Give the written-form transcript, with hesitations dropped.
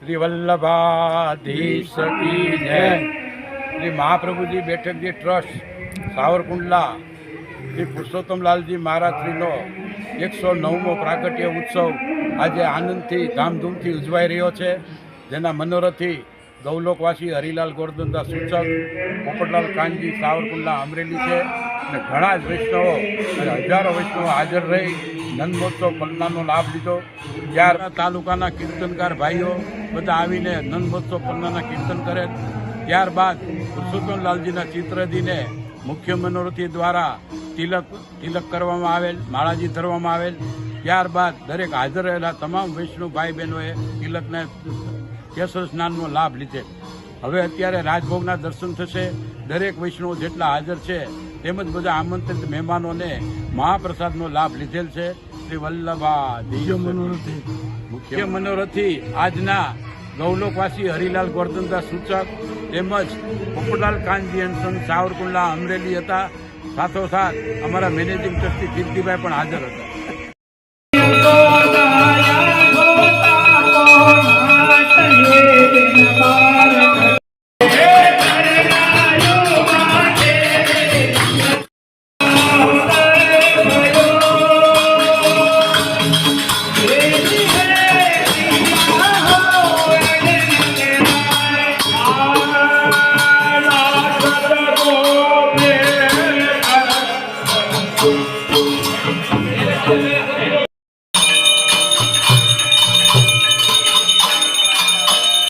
श्री वल्लभाधीश की जय। श्री महाप्रभुजी बेठकजी ट्रस्ट सावरकुंडला श्री पुरुषोत्तमलालजी महाराजश्रीનો 109મો પ્રાગટ્ય ઉત્સવ આજે આનંદથી ધામધૂમથી ઉજવાઈ રહ્યો છે, જેના મનોરથી ગૌલોકવાસી હરિલાલ ગોરધનદાસ સૂચક, પોપટલાલ કાનજી સાવરકુંડલા અમરેલી છે અને ઘણા જ વૈષ્ણવો અને હજારો વૈષ્ણવો હાજર રહી નંદમહોત્સવ પન્નાનો લાભ લીધો। ત્યાર તાલુકાના કીર્તનકાર ભાઈઓ બધા આવીને નંદમહોત્સવ પન્નાના કીર્તન કરે। ત્યારબાદ પુરુષોત્તમલાલજીના ચિત્રદીને મુખ્ય મનોરથી દ્વારા તિલક કરવામાં આવેલ, માળાજી ધરવામાં આવેલ। ત્યારબાદ દરેક હાજર રહેલા તમામ વૈષ્ણવ ભાઈ બહેનોએ તિલકને કેસર સ્નાનનો લાભ લીધેલ। હવે અત્યારે રાજભોગના દર્શન થશે। દરેક વૈષ્ણવ જેટલા હાજર છે તેમજ બધા આમંત્રિત મહેમાનોને મહાપ્રસાદનો લાભ લીધેલ છે। શ્રી વલ્લભાધીશ મુખ્ય મનોરથી આજના ગૌલોકવાસી હરિલાલ ગોરધનદાસ સૂચક તેમજ પોપટલાલ કાનજી અંસન સાવરકુંડલા અમરેલી હતા। સાથોસાથ અમારા મેનેજિંગ ટ્રસ્ટી કીર્તિભાઈ પણ હાજર હતા।